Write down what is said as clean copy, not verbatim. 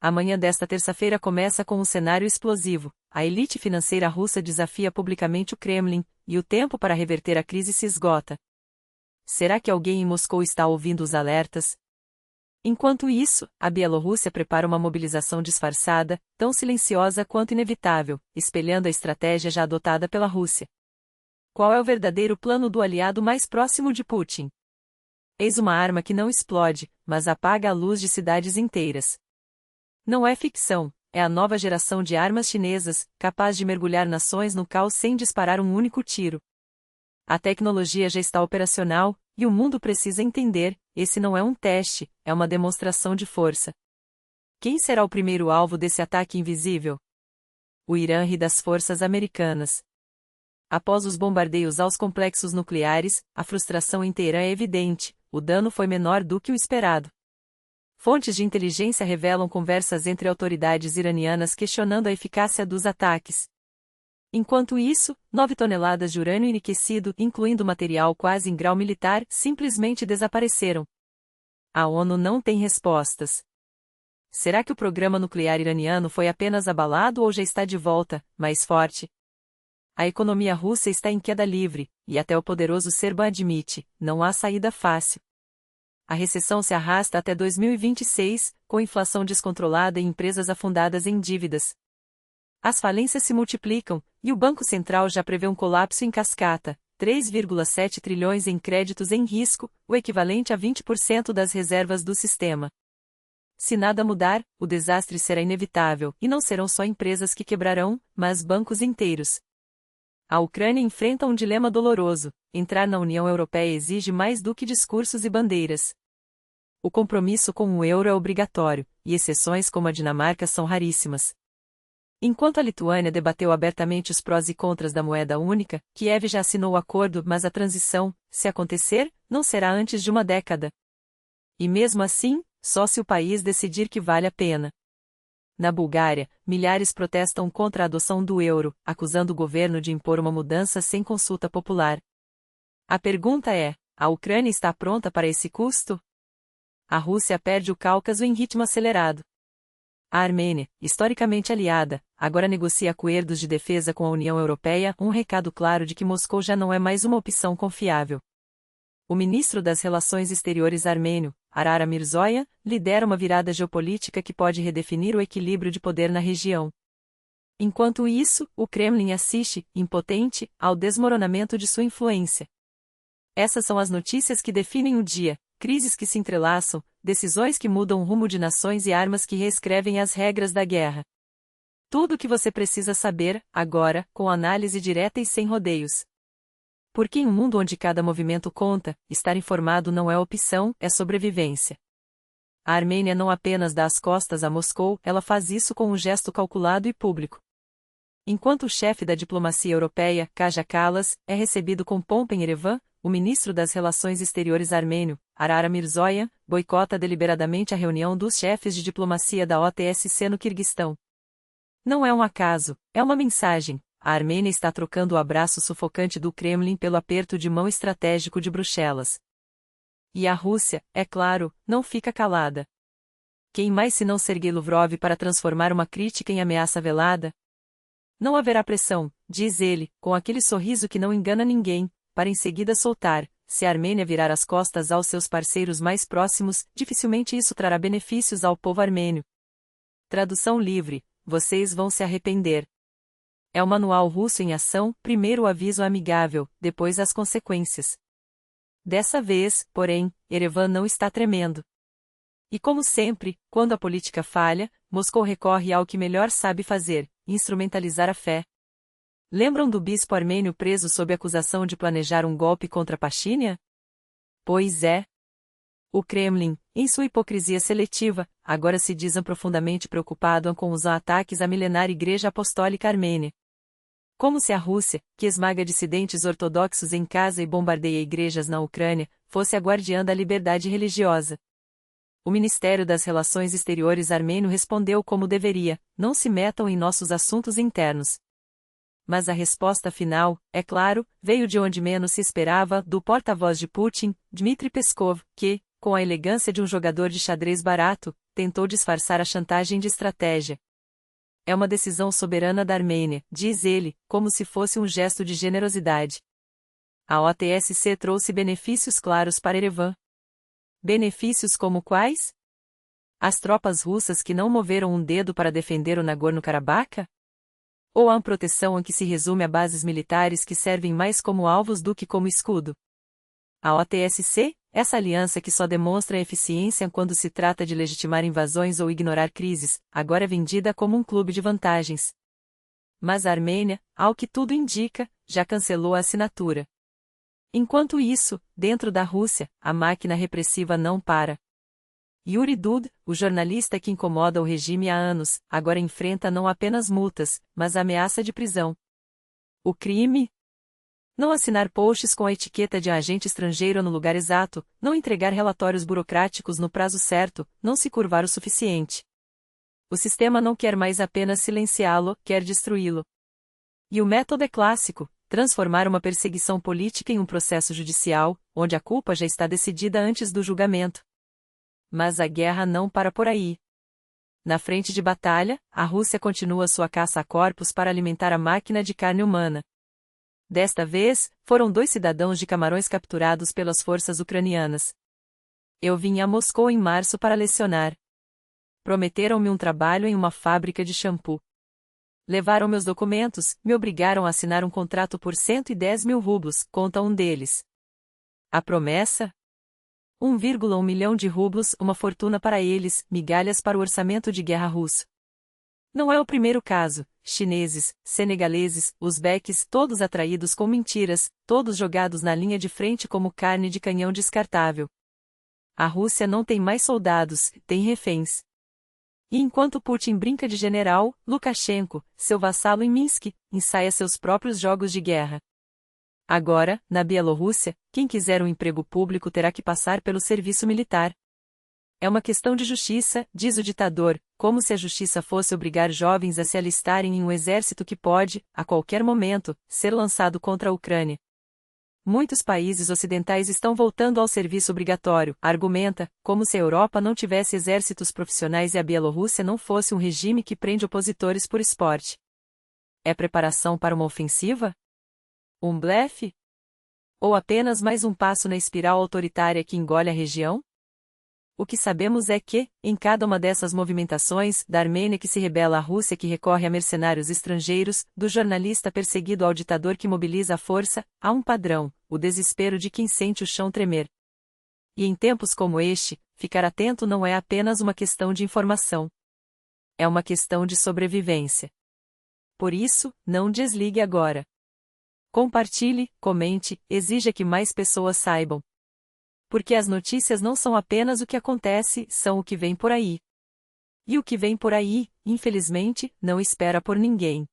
A manhã desta terça-feira começa com um cenário explosivo. A elite financeira russa desafia publicamente o Kremlin, e o tempo para reverter a crise se esgota. Será que alguém em Moscou está ouvindo os alertas? Enquanto isso, a Bielorrússia prepara uma mobilização disfarçada, tão silenciosa quanto inevitável, espelhando a estratégia já adotada pela Rússia. Qual é o verdadeiro plano do aliado mais próximo de Putin? Eis uma arma que não explode, mas apaga a luz de cidades inteiras. Não é ficção, é a nova geração de armas chinesas, capaz de mergulhar nações no caos sem disparar um único tiro. A tecnologia já está operacional, e o mundo precisa entender, esse não é um teste, é uma demonstração de força. Quem será o primeiro alvo desse ataque invisível? O Irã ri das forças americanas. Após os bombardeios aos complexos nucleares, a frustração em Teherã é evidente, o dano foi menor do que o esperado. Fontes de inteligência revelam conversas entre autoridades iranianas questionando a eficácia dos ataques. Enquanto isso, 9 toneladas de urânio enriquecido, incluindo material quase em grau militar, simplesmente desapareceram. A ONU não tem respostas. Será que o programa nuclear iraniano foi apenas abalado ou já está de volta, mais forte? A economia russa está em queda livre, e até o poderoso Serban admite, não há saída fácil. A recessão se arrasta até 2026, com inflação descontrolada e empresas afundadas em dívidas. As falências se multiplicam, e o Banco Central já prevê um colapso em cascata, 3,7 trilhões em créditos em risco, o equivalente a 20% das reservas do sistema. Se nada mudar, o desastre será inevitável, e não serão só empresas que quebrarão, mas bancos inteiros. A Ucrânia enfrenta um dilema doloroso: entrar na União Europeia exige mais do que discursos e bandeiras. O compromisso com o euro é obrigatório, e exceções como a Dinamarca são raríssimas. Enquanto a Lituânia debateu abertamente os prós e contras da moeda única, Kiev já assinou o acordo, mas a transição, se acontecer, não será antes de uma década. E mesmo assim, só se o país decidir que vale a pena. Na Bulgária, milhares protestam contra a adoção do euro, acusando o governo de impor uma mudança sem consulta popular. A pergunta é: a Ucrânia está pronta para esse custo? A Rússia perde o Cáucaso em ritmo acelerado. A Armênia, historicamente aliada, agora negocia acordos de defesa com a União Europeia, um recado claro de que Moscou já não é mais uma opção confiável. O ministro das Relações Exteriores armênio, Arar Mirzoyan, lidera uma virada geopolítica que pode redefinir o equilíbrio de poder na região. Enquanto isso, o Kremlin assiste, impotente, ao desmoronamento de sua influência. Essas são as notícias que definem o dia: crises que se entrelaçam, decisões que mudam o rumo de nações e armas que reescrevem as regras da guerra. Tudo o que você precisa saber, agora, com análise direta e sem rodeios. Porque em um mundo onde cada movimento conta, estar informado não é opção, é sobrevivência. A Armênia não apenas dá as costas a Moscou, ela faz isso com um gesto calculado e público. Enquanto o chefe da diplomacia europeia, Kaja Kallas, é recebido com pompa em Erevan, o ministro das Relações Exteriores armênio, Arar Mirzoyan, boicota deliberadamente a reunião dos chefes de diplomacia da OTSC no Quirguistão. Não é um acaso, é uma mensagem: a Armênia está trocando o abraço sufocante do Kremlin pelo aperto de mão estratégico de Bruxelas. E a Rússia, é claro, não fica calada. Quem mais se não Sergei Lavrov para transformar uma crítica em ameaça velada? Não haverá pressão, diz ele, com aquele sorriso que não engana ninguém, para em seguida soltar: se a Armênia virar as costas aos seus parceiros mais próximos, dificilmente isso trará benefícios ao povo armênio. Tradução livre: vocês vão se arrepender. É o manual russo em ação: primeiro o aviso amigável, depois as consequências. Dessa vez, porém, Erevan não está tremendo. E como sempre, quando a política falha, Moscou recorre ao que melhor sabe fazer: instrumentalizar a fé. Lembram do bispo armênio preso sob acusação de planejar um golpe contra Pashinyan? Pois é. O Kremlin, em sua hipocrisia seletiva, agora se diz profundamente preocupado com os ataques à milenar Igreja Apostólica Armênia. Como se a Rússia, que esmaga dissidentes ortodoxos em casa e bombardeia igrejas na Ucrânia, fosse a guardiã da liberdade religiosa. O Ministério das Relações Exteriores armênio respondeu como deveria: não se metam em nossos assuntos internos. Mas a resposta final, é claro, veio de onde menos se esperava, do porta-voz de Putin, Dmitry Peskov, que, com a elegância de um jogador de xadrez barato, tentou disfarçar a chantagem de estratégia. É uma decisão soberana da Armênia, diz ele, como se fosse um gesto de generosidade. A OTSC trouxe benefícios claros para Erevan. Benefícios como quais? As tropas russas que não moveram um dedo para defender o Nagorno-Karabakh? Ou a proteção em que se resume a bases militares que servem mais como alvos do que como escudo? A OTSC, essa aliança que só demonstra eficiência quando se trata de legitimar invasões ou ignorar crises, agora é vendida como um clube de vantagens. Mas a Armênia, ao que tudo indica, já cancelou a assinatura. Enquanto isso, dentro da Rússia, a máquina repressiva não para. Yuri Dud, o jornalista que incomoda o regime há anos, agora enfrenta não apenas multas, mas ameaça de prisão. O crime? Não assinar posts com a etiqueta de agente estrangeiro no lugar exato, não entregar relatórios burocráticos no prazo certo, não se curvar o suficiente. O sistema não quer mais apenas silenciá-lo, quer destruí-lo. E o método é clássico: transformar uma perseguição política em um processo judicial, onde a culpa já está decidida antes do julgamento. Mas a guerra não para por aí. Na frente de batalha, a Rússia continua sua caça a corpos para alimentar a máquina de carne humana. Desta vez, foram 2 cidadãos de Camarões capturados pelas forças ucranianas. Eu vim a Moscou em março para lecionar. Prometeram-me um trabalho em uma fábrica de shampoo. Levaram meus documentos, me obrigaram a assinar um contrato por 110 mil rublos, conta um deles. A promessa? 1,1 milhão de rublos, uma fortuna para eles, migalhas para o orçamento de guerra russo. Não é o primeiro caso: chineses, senegaleses, uzbeques, todos atraídos com mentiras, todos jogados na linha de frente como carne de canhão descartável. A Rússia não tem mais soldados, tem reféns. E enquanto Putin brinca de general, Lukashenko, seu vassalo em Minsk, ensaia seus próprios jogos de guerra. Agora, na Bielorrússia, quem quiser um emprego público terá que passar pelo serviço militar. É uma questão de justiça, diz o ditador, como se a justiça fosse obrigar jovens a se alistarem em um exército que pode, a qualquer momento, ser lançado contra a Ucrânia. Muitos países ocidentais estão voltando ao serviço obrigatório, argumenta, como se a Europa não tivesse exércitos profissionais e a Bielorrússia não fosse um regime que prende opositores por esporte. É preparação para uma ofensiva? Um blefe? Ou apenas mais um passo na espiral autoritária que engole a região? O que sabemos é que, em cada uma dessas movimentações, da Armênia que se rebela à Rússia que recorre a mercenários estrangeiros, do jornalista perseguido ao ditador que mobiliza a força, há um padrão: o desespero de quem sente o chão tremer. E em tempos como este, ficar atento não é apenas uma questão de informação. É uma questão de sobrevivência. Por isso, não desligue agora. Compartilhe, comente, exija que mais pessoas saibam. Porque as notícias não são apenas o que acontece, são o que vem por aí. E o que vem por aí, infelizmente, não espera por ninguém.